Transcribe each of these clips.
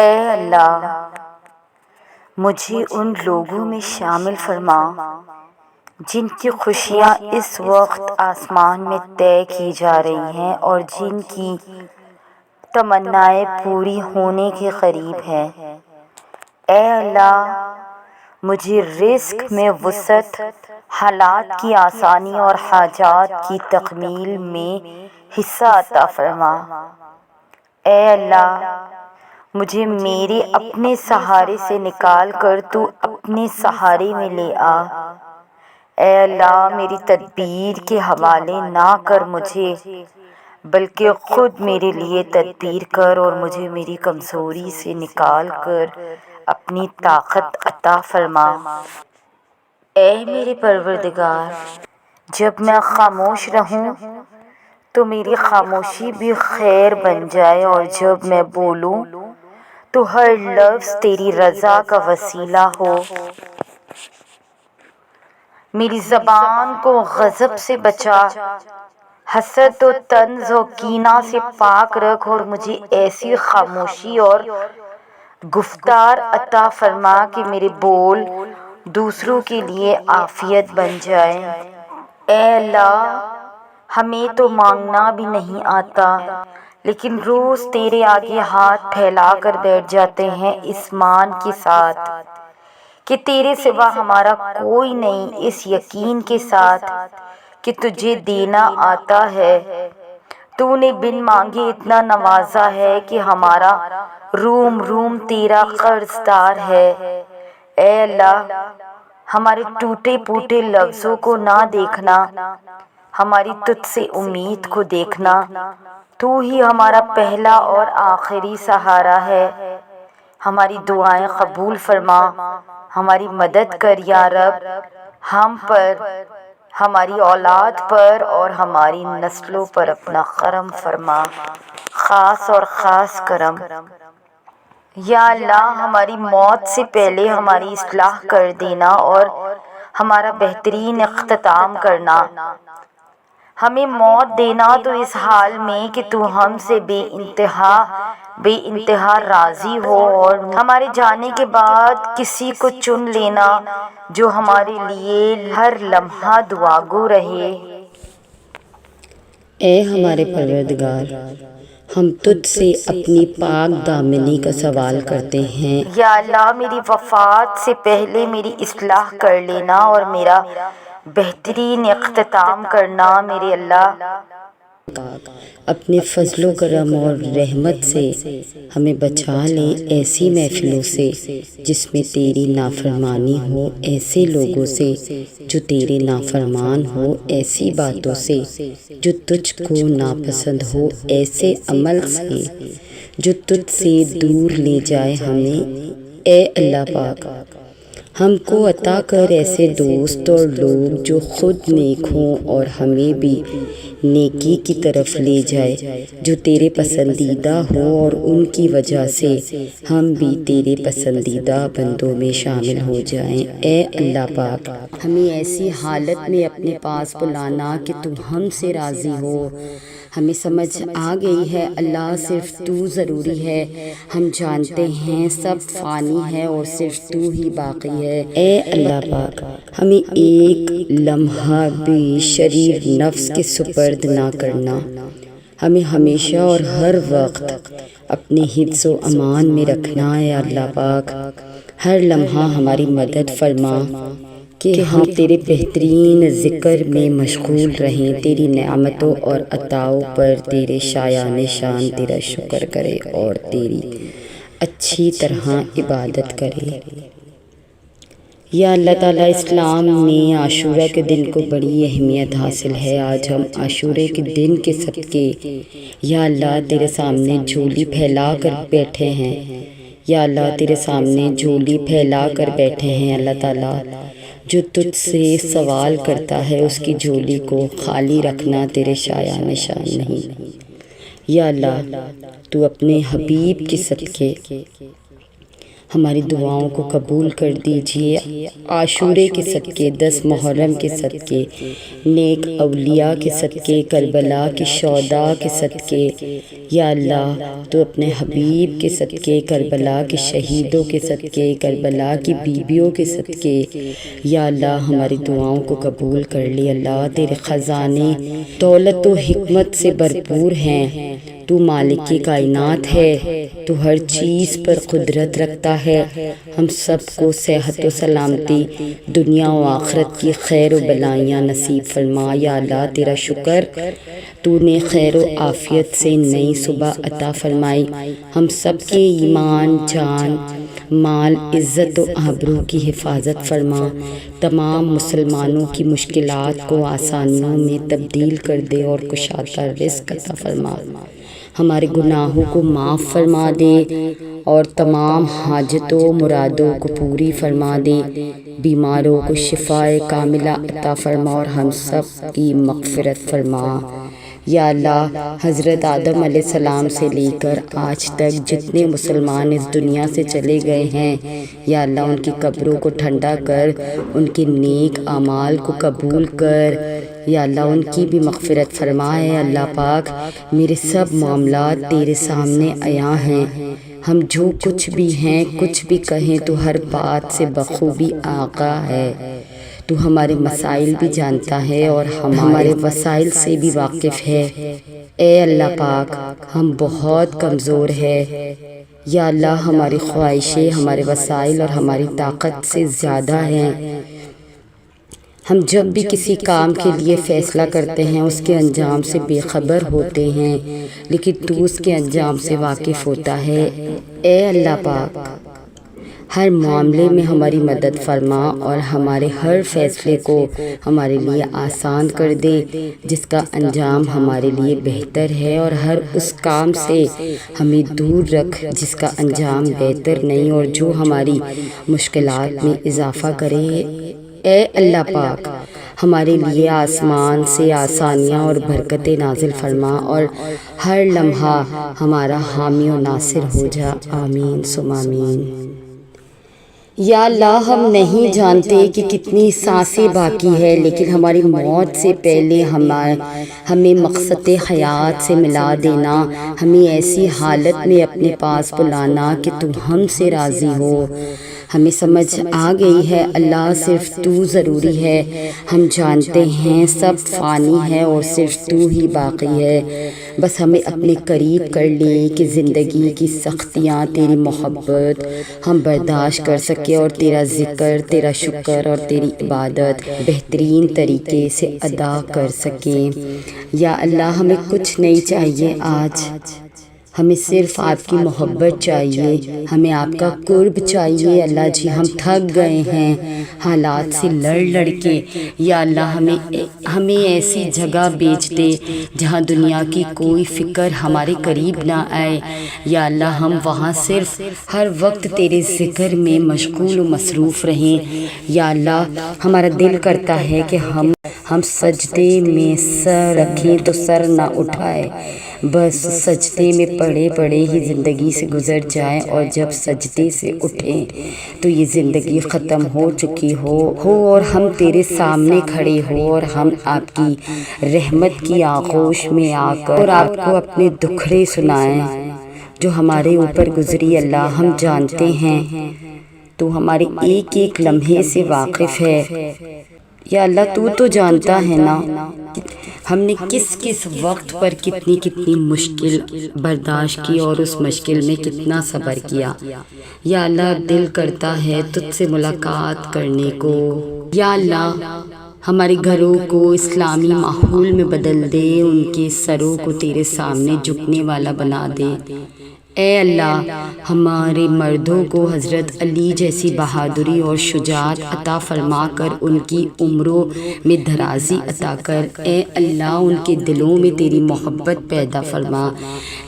اے اللہ، مجھے ان لوگوں میں شامل فرما جن کی خوشیاں اس وقت آسمان میں طے کی جا رہی ہیں اور جن کی تمنائیں پوری ہونے کے قریب ہیں۔ اے اللہ، مجھے رزق میں وسعت، حالات کی آسانی اور حاجات کی تکمیل میں حصہ عطا فرما۔ اے اللہ، مجھے میرے اپنے سہارے سے نکال کر تو اپنے سہارے میں لے آ۔ اے اللہ، میری تدبیر کے حوالے نہ کر مجھے، بلکہ خود میرے لیے تدبیر کر اور مجھے میری کمزوری سے نکال کر اپنی طاقت عطا فرما۔ اے میرے پروردگار، جب میں خاموش رہوں تو میری خاموشی بھی خیر بن جائے، اور جب میں بولوں تو ہر لفظ تیری رضا کا وسیلہ ہو۔ میری زبان کو غضب سے بچا، حسد و طنز و کینہ سے پاک رکھ، اور مجھے ایسی خاموشی اور گفتار عطا فرما کہ میرے بول دوسروں کے لیے عافیت بن جائے۔ اے اللہ، ہمیں تو مانگنا بھی نہیں آتا، لیکن روز تیرے آگے ہاتھ پھیلا کر بیٹھ جاتے ہیں اس مان کے ساتھ کہ تیرے سوا ہمارا کوئی نہیں، اس یقین کے ساتھ کہ تجھے دینا آتا ہے۔ تو نے بن مانگے اتنا نوازا ہے کہ ہمارا روم روم تیرا قرض دار ہے۔ اے اللہ، ہمارے ٹوٹے پھوٹے لفظوں کو نہ دیکھنا، ہماری تجھ سے امید کو دیکھنا۔ تو ہی ہمارا پہلا اور آخری سہارا ہے۔ ہماری دعائیں قبول فرما، ہماری مدد کر یا رب، ہم پر، ہماری اولاد پر اور ہماری نسلوں پر اپنا کرم فرما، خاص اور خاص کرم۔ یا اللہ، ہماری موت سے پہلے ہماری اصلاح کر دینا اور ہمارا بہترین اختتام کرنا۔ ہمیں موت دینا تو اس حال میں کہ تو ہم سے بے انتہا راضی ہو، اور ہمارے جانے کے بعد کسی کو چن لینا جو ہمارے لیے ہر لمحہ دعاگو رہے۔ اے ہمارے پروردگار، ہم تجھ سے اپنی پاک دامنی کا سوال کرتے ہیں۔ یا اللہ، میری وفات سے پہلے میری اصلاح کر لینا اور میرا بہترین اختتام کرنا۔ میرے اللہ، اپنے فضل و کرم اور رحمت سے ہمیں بچا لے ایسی محفلوں سے جس میں تیری نافرمانی ہو، ایسے لوگوں سے جو تیرے نافرمان ہو، ایسی باتوں سے جو تجھ کو ناپسند ہو، ایسے عمل سے جو تجھ سے دور لے جائے ہمیں۔ اے اللہ پاک، ہم کو عطا کر ایسے دوست اور لوگ جو خود نیک ہوں اور ہمیں بھی نیکی کی طرف لے جائے، جو تیرے پسندیدہ ہو اور ان کی وجہ سے ہم بھی تیرے پسندیدہ بندوں میں شامل ہو جائیں۔ اے اللہ پاک، ہمیں ایسی حالت میں اپنے پاس بلانا کہ تو ہم سے راضی ہو۔ ہمیں سمجھ آ گئی ہے اللہ، صرف تو ضروری ہے۔ ہم جانتے ہیں سب فانی ہے اور صرف تو ہی باقی ہے۔ اے اللہ پاک، ہمیں ایک لمحہ بھی شریر نفس کے سپرد نہ کرنا۔ ہمیں ہمیشہ اور ہر وقت اپنے حفظ و امان میں رکھنا۔ اے اللہ پاک، ہر لمحہ ہماری مدد فرما کہ ہم تیرے بہترین ذکر میں مشغول رہیں، تیری نعمتوں اور عطاؤں پر تیرے شایان شان تیرا شکر کرے اور تیری اچھی طرح عبادت کرے۔ یا اللہ تعالیٰ، اسلام میں عاشورہ کے دن کو بڑی اہمیت حاصل ہے۔ آج ہم عاشورے کے دن کے صدقے یا اللہ تیرے سامنے جھولی پھیلا کر بیٹھے ہیں۔ یا اللہ، تیرے سامنے جھولی پھیلا کر بیٹھے ہیں۔ اللہ تعالیٰ، جو تجھ سے سوال کرتا ہے اس کی جھولی کو خالی رکھنا تیرے شایان شان نہیں۔ یا اللہ، تو اپنے حبیب کے صدقے ہماری دعاؤں کو قبول کر دیجئے۔ عاشورے کے صدقے، 10 محرم کے صدقے، نیک اولیاء کے صدقے، کربلا کے شہداء کے صدقے، یا اللہ تو اپنے حبیب کے صدقے، کربلا کے شہیدوں کے صدقے، کربلا کی بیویوں کے صدقے، یا اللہ ہماری دعاؤں کو قبول کر لی۔ اللہ تیرے خزانے دولت و حکمت سے بھرپور ہیں، تو مالک کائنات ہے، تو ہر چیز پر قدرت رکھتا ہے۔ ہم سب کو صحت و سلامتی، دنیا و آخرت کی خیر و بلائیاں نصیب فرما۔ یا اللہ تیرا شکر، تو نے خیر و عافیت سے نئی صبح عطا فرمائی۔ ہم سب کے ایمان، جان، مال، عزت و آبرو کی حفاظت فرما۔ تمام مسلمانوں کی مشکلات کو آسانیوں میں تبدیل کر دے اور کشادہ رزق عطا فرما۔ ہمارے گناہوں کو معاف فرما دے اور تمام حاجتوں مرادوں کو پوری فرما دے۔ بیماروں کو شفاء کاملہ عطا فرما اور ہم سب کی مغفرت فرما۔ یا اللہ حضرت آدم علیہ السلام سے لے کر آج تک جتنے مسلمان اس دنیا سے چلے گئے ہیں، یا اللہ ان کی قبروں کو ٹھنڈا کر، ان کے نیک اعمال کو قبول کر، یا اللہ ان کی بھی مغفرت فرمائے۔ اللہ پاک میرے سب معاملات تیرے سامنے عیاں ہیں، ہم جو کچھ بھی ہیں، کچھ بھی کہیں، تو ہر بات سے بخوبی آگاہ ہے۔ تو ہمارے مسائل بھی جانتا ہے اور ہمارے وسائل سے بھی واقف ہے۔ اے اللہ پاک ہم بہت کمزور ہے، یا اللہ ہماری خواہشیں ہمارے وسائل اور ہماری طاقت سے زیادہ ہیں۔ ہم جب بھی کسی کام کے لیے فیصلہ کرتے ہیں اس کے انجام سے بے خبر ہوتے ہیں، لیکن تو اس کے انجام سے واقف ہوتا ہے۔ اے اللہ پاک ہر معاملے میں ہماری مدد فرما اور ہمارے ہر فیصلے کو ہمارے لیے آسان کر دے جس کا انجام ہمارے لیے بہتر ہے، اور ہر اس کام سے ہمیں دور رکھ جس کا انجام بہتر نہیں اور جو ہماری مشکلات میں اضافہ کرے۔ اے اللہ پاک ہمارے لیے آسمان سے آسانیاں اور برکتیں نازل فرما اور ہر لمحہ ہمارا حامی و ناصر ہو جا۔ آمین ثم آمین۔ یا اللہ ہم نہیں جانتے کہ کتنی سانسیں باقی ہے، لیکن ہماری موت سے پہلے ہمیں مقصد حیات سے ملا دینا، ہمیں ایسی حالت میں اپنے پاس بلانا کہ تو ہم سے راضی ہو۔ ہمیں سمجھ آ گئی ہے اللہ صرف تو ضروری ہے، ہم جانتے ہیں سب فانی ہے اور صرف تو ہی باقی ہے۔ بس ہمیں اپنے قریب کر لے کہ زندگی کی سختیاں تیری محبت ہم برداشت کر سکیں اور تیرا ذکر، تیرا شکر اور تیری عبادت بہترین طریقے سے ادا کر سکیں۔ یا اللہ ہمیں کچھ نہیں چاہیے آج، ہمیں صرف آپ کی محبت چاہیے، ہمیں آپ کا قرب چاہیے۔ اللہ جی ہم تھک گئے ہیں حالات سے لڑ کے، یا اللہ ہمیں ایسی جگہ بیچ دے جہاں دنیا کی کوئی فکر ہمارے قریب نہ آئے۔ یا اللہ ہم وہاں صرف ہر وقت تیرے ذکر میں مشغول و مصروف رہیں۔ یا اللہ ہمارا دل کرتا ہے کہ ہم سجدے میں سر رکھیں تو سر نہ اٹھائے، بس سجدے میں پڑے پڑے ہی زندگی سے گزر جائیں، اور جب سجدے سے اٹھیں تو یہ زندگی ختم ہو چکی ہو اور ہم تیرے سامنے کھڑے ہو اور ہم آپ کی رحمت کی آغوش میں آ کر اور آپ کو اپنے دکھڑے سنائیں جو ہمارے اوپر گزری۔ اللہ ہم جانتے ہیں تو ہمارے ایک ایک لمحے سے واقف ہے۔ یا اللہ تو جانتا ہے نا ہم نے کس وقت پر کتنی مشکل برداشت کی اور اس مشکل میں کتنا صبر کیا۔ یا اللہ دل کرتا ہے تجھ سے ملاقات کرنے کو۔ یا اللہ ہمارے گھروں کو اسلامی ماحول میں بدل دے، ان کے سروں کو تیرے سامنے جھکنے والا بنا دے۔ اے اللہ ہمارے مردوں کو حضرت علی جیسی بہادری اور شجاعت عطا فرما کر ان کی عمروں میں درازی عطا کر۔ اے اللہ ان کے دلوں میں تیری محبت پیدا فرما۔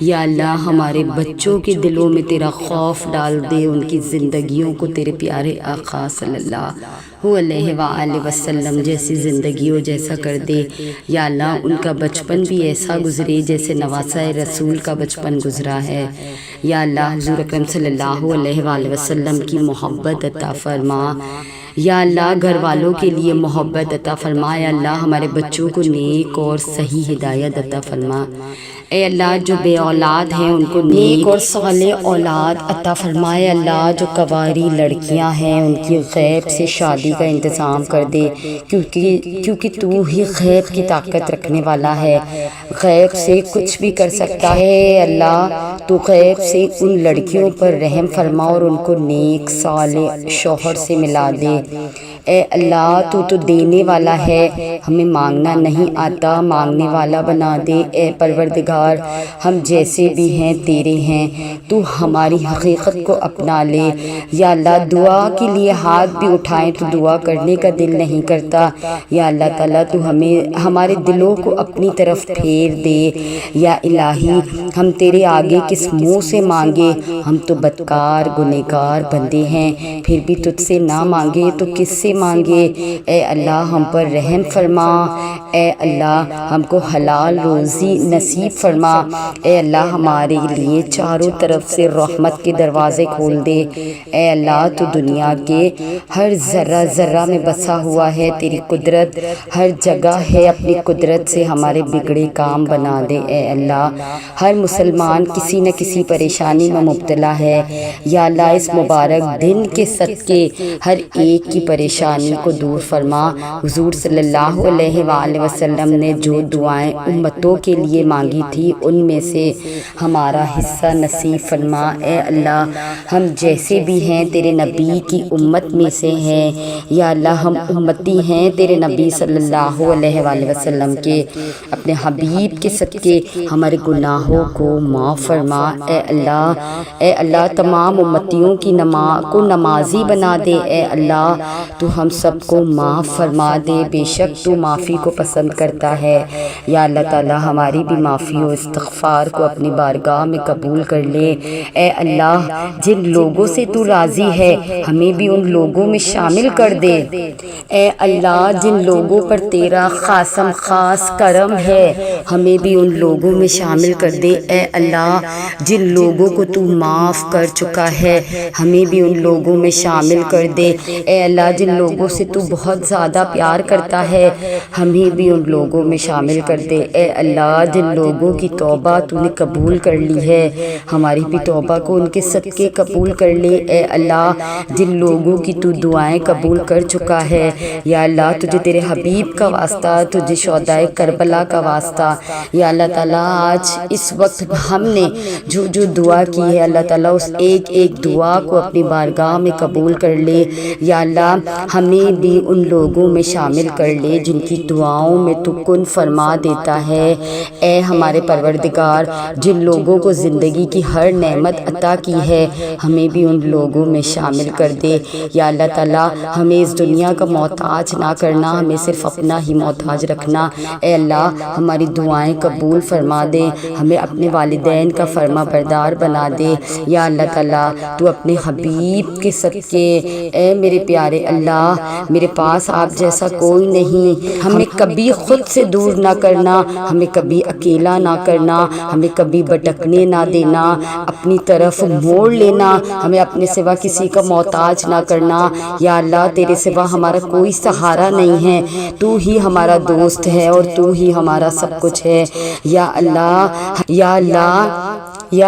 یا اللہ ہمارے بچوں کے دلوں میں تیرا خوف ڈال دے، ان کی زندگیوں کو تیرے پیارے آقا صلی اللہ علیہ وآلہ وسلم جیسی زندگی ہو جیسا کر دے یا اللہ، ان کا بچپن بھی ایسا گزرے جیسے نواسہ رسول کا بچپن گزرا ہے یا اللہ، حضور اکرم صلی اللہ علیہ وآلہ وسلم کی محبت عطا فرما یا اللہ، گھر والوں کے لیے محبت عطا فرما یا اللہ، ہمارے بچوں کو نیک اور صحیح ہدایت عطا فرما اے اللہ، جو بے اولاد ہیں ان کو نیک اور صالح اولاد عطا فرمائے اللہ، جو کواری لڑکیاں ہیں ان کی غیب سے شادی کا انتظام کر دے، کیونکہ تو ہی غیب کی طاقت رکھنے والا ہے، غیب سے کچھ بھی کر سکتا ہے اے اللہ، تو غیب سے ان لڑکیوں پر رحم فرما اور ان کو نیک صالح شوہر سے ملا دے اے اللہ، تو دینے والا ہے، ہمیں مانگنا نہیں آتا، مانگنے والا بنا دے اے پروردگار، ہم جیسے بھی ہیں تیرے ہیں، تو ہماری حقیقت کو اپنا لے یا اللہ، دعا کے لیے ہاتھ بھی اٹھائیں تو دعا کرنے کا دل نہیں کرتا یا اللہ تعالیٰ، تو ہمارے دلوں کو اپنی طرف پھیر دے یا الہی، ہم تیرے آگے کس منہ سے مانگے، ہم تو بدکار گنہگار بندے ہیں، پھر بھی تجھ سے نہ مانگے تو کس سے مانگے اے اللہ، ہم پر رحم فرما اے اللہ، ہم کو حلال روزی نصیب فرما اے اللہ، ہمارے لیے چاروں طرف سے رحمت کے دروازے کھول دے اے اللہ، تو دنیا کے ہر ذرہ ذرہ میں بسا ہوا ہے تیری قدرت، ہر جگہ ہے، اپنی قدرت سے ہمارے بگڑے کام بنا دے اے اللہ، ہر مسلمان کسی نہ کسی پریشانی میں مبتلا ہے یا اللہ، اس مبارک دن کے صدقے ہر ایک کی پریشانی کو دور فرما، حضور صلی اللہ علیہ وآلہ وسلم نے جو دعائیں امتوں کے لیے مانگی تھی ان میں سے ہمارا حصہ نصیب فرما اے اللہ، ہم جیسے بھی ہیں تیرے نبی کی امت میں سے ہیں یا اللہ، ہم امتی ہیں تیرے نبی صلی اللہ علیہ وآلہ وسلم کے، اپنے حبیب کے صدقے ہمارے گناہوں کو معاف فرما اے اللہ، تمام امتیوں کی کو نمازی بنا دے اے اللہ، تو ہم سب کو معاف فرما دے، بے شک تو معافی کو پسند کرتا ہے یا اللہ تعالیٰ، ہماری بھی معافی و استغفار کو اپنی بارگاہ میں قبول کر لے اے اللہ، جن لوگوں سے تو راضی ہے ہمیں بھی ان لوگوں میں شامل کر دے اے اللہ، جن لوگوں پر تیرا خاص کرم ہے ہمیں بھی ان لوگوں میں شامل کر دے اے اللہ، جن لوگوں کو تو معاف کر چکا ہے ہمیں بھی ان لوگوں میں شامل کر دے اے اللہ، جن لوگوں سے تو بہت زیادہ پیار کرتا ہے ہمیں بھی ان لوگوں میں شامل کر دے اے اللہ، جن لوگوں کی توبہ تو نے قبول کر لی ہے ہماری بھی توبہ کو ان کے صدقے قبول کر لے اے اللہ، جن لوگوں کی تو دعائیں قبول کر چکا ہے یا اللہ، تجھے تیرے حبیب کا واسطہ، تجھے شہدائے کربلا کا واسطہ یا اللہ تعالیٰ، آج اس وقت ہم نے جو دعا کی ہے اللہ تعالیٰ، اس ایک دعا کو اپنی بارگاہ میں قبول کر لے یا اللہ، ہمیں بھی ان لوگوں میں شامل کر لے جن کی دعاؤں میں تو کن فرما دیتا ہے اے ہمارے پروردگار، جن لوگوں کو زندگی کی ہر نعمت عطا کی ہے ہمیں بھی ان لوگوں میں شامل کر دے یا اللہ تعالیٰ، ہمیں اس دنیا کا محتاج نہ کرنا، ہمیں صرف اپنا ہی محتاج رکھنا اے اللہ، ہماری دعائیں قبول فرما دے، ہمیں اپنے والدین کا فرما بردار بنا دے یا اللہ تعالیٰ، تو اپنے حبیب کے صدقے اے میرے پیارے اللہ، میرے پاس آپ جیسا کوئی نہیں، ہمیں کبھی خود سے دور نہ کرنا، ہمیں کبھی اکیلا نہ کرنا، ہمیں کبھی بھٹکنے نہ دینا، اپنی طرف موڑ لینا، ہمیں اپنے سوا کسی کا محتاج نہ کرنا یا اللہ، تیرے سوا ہمارا کوئی سہارا نہیں ہے، تو ہی ہمارا دوست ہے اور تو ہی ہمارا سب کچھ ہے یا اللہ، یا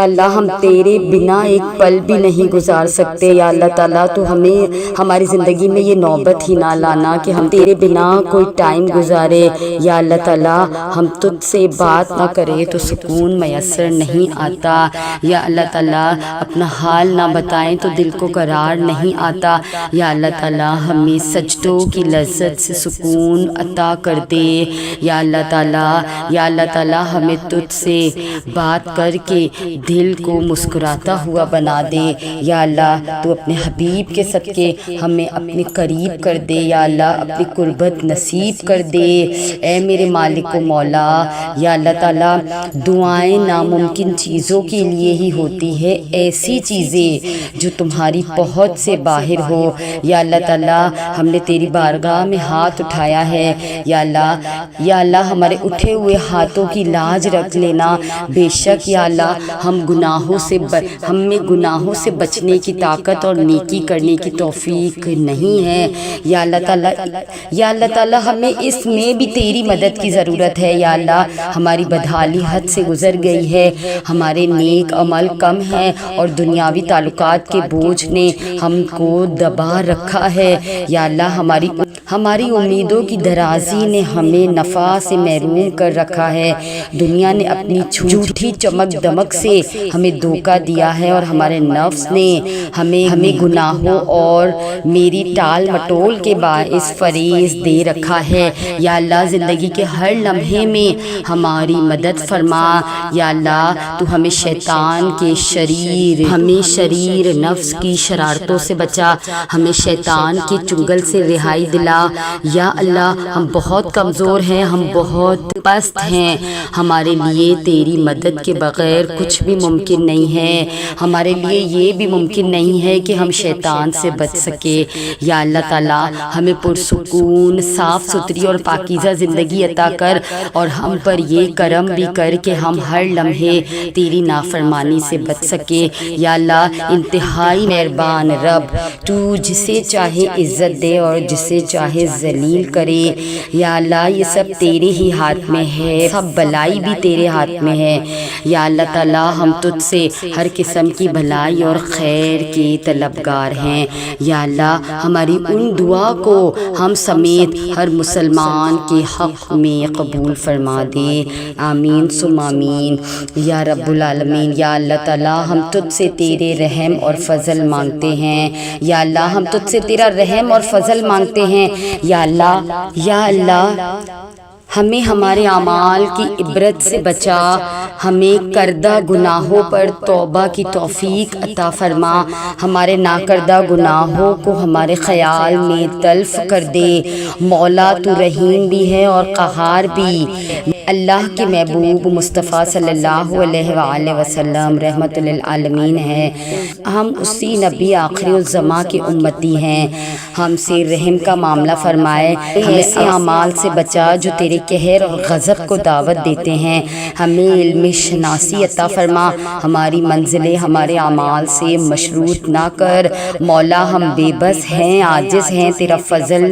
اللہ، ہم تیرے بنا ایک پل بھی نہیں گزار سکتے یا اللہ تعالیٰ، تو ہمیں ہماری زندگی میں یہ نوبت ہی نہ لانا کہ ہم تیرے بنا کوئی ٹائم گزارے یا اللہ تعالیٰ، ہم تجھ سے بات نہ کرے تو سکون میسر نہیں آتا یا اللہ تعالیٰ، اپنا حال نہ بتائیں تو دل کو قرار نہیں آتا یا اللہ تعالیٰ، ہمیں سجدوں کی لذت سے سکون عطا کر دے یا اللہ تعالیٰ، ہمیں تجھ سے بات کر کے دل کو مسکراتا ہوا بنا دے یا اللہ، تو اپنے حبیب کے صدقے ہمیں اپنے قریب کر دے یا اللہ، اپنی قربت نصیب کر دے اے میرے مالک و مولا۔ یا اللہ تعالیٰ، دعائیں ناممکن چیزوں کے لیے ہی ہوتی ہے، ایسی چیزیں جو تمہاری پہنچ سے باہر ہو یا اللہ تعالیٰ، ہم نے تیری بارگاہ میں ہاتھ اٹھایا ہے یا اللہ ہمارے اٹھے ہوئے ہاتھوں کی لاج رکھ لینا۔ بے شک یا اللہ، ہمیں گناہوں سے بچنے کی طاقت اور نیکی کرنے کی توفیق نہیں ہے یا اللہ تعالیٰ ہمیں اس میں بھی تیری مدد کی ضرورت ہے یا اللہ۔ ہماری بدحالی حد سے گزر گئی ہے، ہمارے نیک عمل کم ہیں اور دنیاوی تعلقات کے بوجھ نے ہم کو دبا رکھا ہے یا اللہ۔ ہماری امیدوں کی درازی نے ہمیں نفع سے محروم کر رکھا ہے، دنیا نے اپنی جھوٹی چمک دمک سے ہمیں دھوکہ دیا ہے اور ہمارے نفس نے ہمیں گناہوں اور میری ٹال مٹول کے باعث فریب دے رکھا ہے یا اللہ۔ زندگی کے ہر لمحے میں ہماری مدد فرما یا اللہ، تو ہمیں شریر نفس کی شرارتوں سے بچا، ہمیں شیطان کے چنگل سے رہائی دلا یا اللہ۔ ہم بہت کمزور ہیں، ہم بہت پست ہیں، ہمارے لیے تیری مدد کے بغیر کچھ بھی ممکن نہیں ہے۔ ہمارے لیے یہ بھی ممکن نہیں ہے کہ ہم شیطان سے بچ سکے یا اللہ تعالیٰ۔ ہمیں پرسکون، صاف ستھری اور پاکیزہ زندگی عطا کر اور ہم پر یہ کرم بھی کر کہ ہم ہر لمحے تیری نافرمانی سے بچ سکے یا اللہ۔ انتہائی مہربان رب، تو جسے چاہے عزت دے اور جسے چاہے ذلیل کرے یا اللہ، یہ سب تیرے ہی ہاتھ میں ہے، سب بلائی بھی تیرے ہاتھ میں ہے یا اللہ تعالیٰ۔ ہم تجھ سے ہر قسم کی بھلائی اور خیر کے طلبگار ہیں یا اللہ۔ ہماری ان دعا کو ہم سمیت ہر مسلمان کے حق میں قبول فرما دے، آمین ثم آمین یا رب العالمین۔ یا اللہ تعالیٰ، ہم تجھ سے تیرے رحم اور فضل مانگتے ہیں یا اللہ، ہم تجھ سے تیرا رحم اور فضل مانگتے ہیں یا اللہ۔ ہمیں ہمارے اعمال کی عبرت سے بچا، ہمیں کردہ گناہوں پر توبہ کی توفیق عطا فرما، ہمارے ناکردہ گناہوں کو ہمارے خیال میں تلف کر دے۔ مولا، تو رحیم بھی ہے اور قہار بھی۔ اللہ کے محبوب مصطفیٰ صلی اللہ علیہ وآلہ وسلم رحمت للعالمین ہے، ہم اسی نبی آخری الزماں کے امتی ہیں، ہم سے رحم کا معاملہ فرمائے، ہمیں ایسے اعمال سے بچا جو تیرے قہر اور غضب کو دعوت دیتے ہیں، ہمیں علم شناسی عطا فرما، ہماری منزلیں ہمارے اعمال سے مشروط نہ کر۔ مولا، ہم بے بس ہیں، عاجز ہیں، تیرا فضل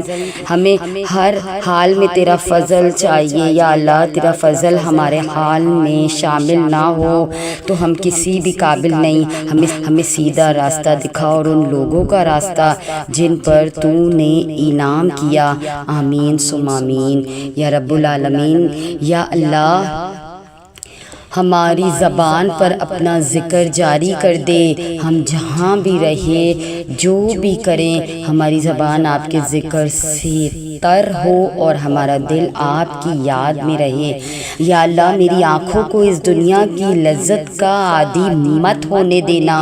ہمیں ہر حال میں تیرا فضل چاہیے یا اللہ۔ تیرا فضل ہمارے حال میں شامل نہ ہو تو ہم کسی بھی قابل نہیں، ہمیں سیدھا راستہ دکھا اور ان لوگوں کا راستہ جن پر تو نے انعام کیا، آمین ثم آمین یا رب العالمین۔ یا اللہ، ہماری زبان پر اپنا ذکر جاری کر دے، ہم جہاں بھی رہے، جو بھی کریں، ہماری زبان آپ کے ذکر سے تر ہو اور ہمارا دل آپ کی یاد میں رہے یا اللہ۔ میری آنکھوں کو اس دنیا کی لذت کا عادی مت ہونے دینا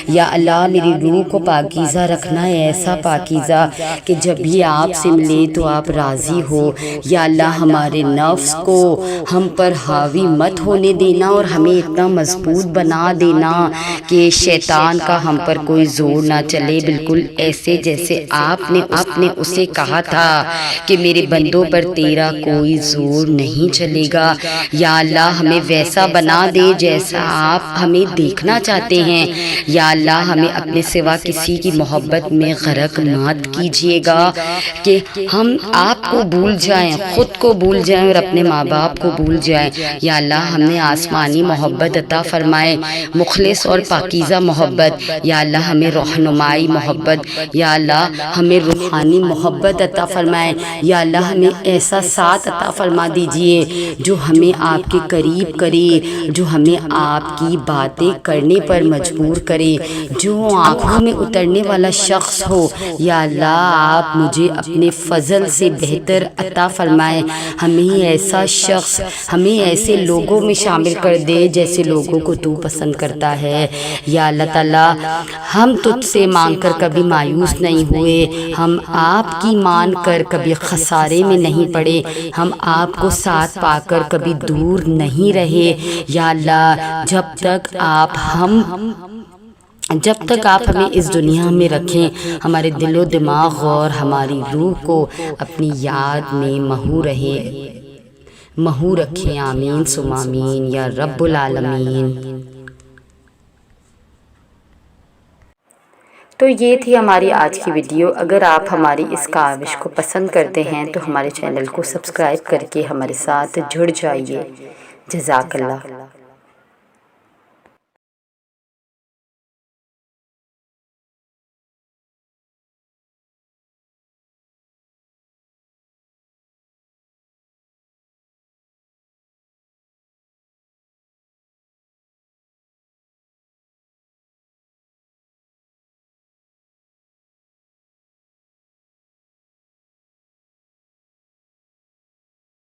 یا اللہ۔ میری روح کو پاکیزہ رکھنا، ایسا پاکیزہ کہ جب یہ آپ سے ملے تو آپ راضی ہو یا اللہ۔ ہمارے نفس کو ہم پر حاوی مت ہونے دینا اور ہمیں اتنا مضبوط بنا دینا کہ شیطان کا ہم پر کوئی زور نہ چلے، بالکل ایسے جیسے آپ نے اسے کہا تھا کہ میرے بندوں پر تیرا کوئی زور نہیں چلے گا یا اللہ۔ ہمیں ویسا بنا دے جیسا آپ ہمیں دیکھنا چاہتے ہیں یا اللہ۔ ہمیں اپنے سوا کسی کی محبت میں غرق مت کیجیے گا کہ ہم آپ کو بھول جائیں، خود کو بھول جائیں اور اپنے ماں باپ کو بھول جائیں یا اللہ۔ ہمیں آسمانی محبت عطا فرمائے، مخلص اور پاکیزہ محبت یا اللہ۔ ہمیں رہنمائی محبت یا اللہ، ہمیں روحانی محبت عطا فرمائے یا اللہ ہمیں ایسا ساتھ عطا فرما دیجئے جو ہمیں آپ کے قریب کرے، جو ہمیں آپ کی باتیں کرنے پر مجبور کرے، جو آنکھوں میں اترنے والا شخص ہو۔ یا اللہ آپ مجھے اپنے فضل سے بہتر عطا فرمائے، ہمیں ایسا شخص، ہمیں ایسے لوگوں میں شامل کر دے جیسے لوگوں کو تو پسند کرتا ہے۔ یا اللہ تعالیٰ ہم تجھ سے مانگ کر کبھی مایوس نہیں ہوئے، ہم آپ کی مان کر کبھی خسارے میں نہیں پڑے، ہم آپ کو ساتھ پا کر کبھی دور نہیں رہے۔ یا اللہ جب تک آپ ہمیں اس دنیا میں رکھیں، ہمارے دل و دماغ اور ہماری روح کو اپنی یاد میں محو رکھیں۔ آمین ثم آمین یا رب العالمین۔ تو یہ تھی ہماری آج کی ویڈیو۔ اگر آپ ہماری اس کاوش کو پسند کرتے ہیں تو ہمارے چینل کو سبسکرائب کر کے ہمارے ساتھ جڑ جائیے۔ جزاک اللہ۔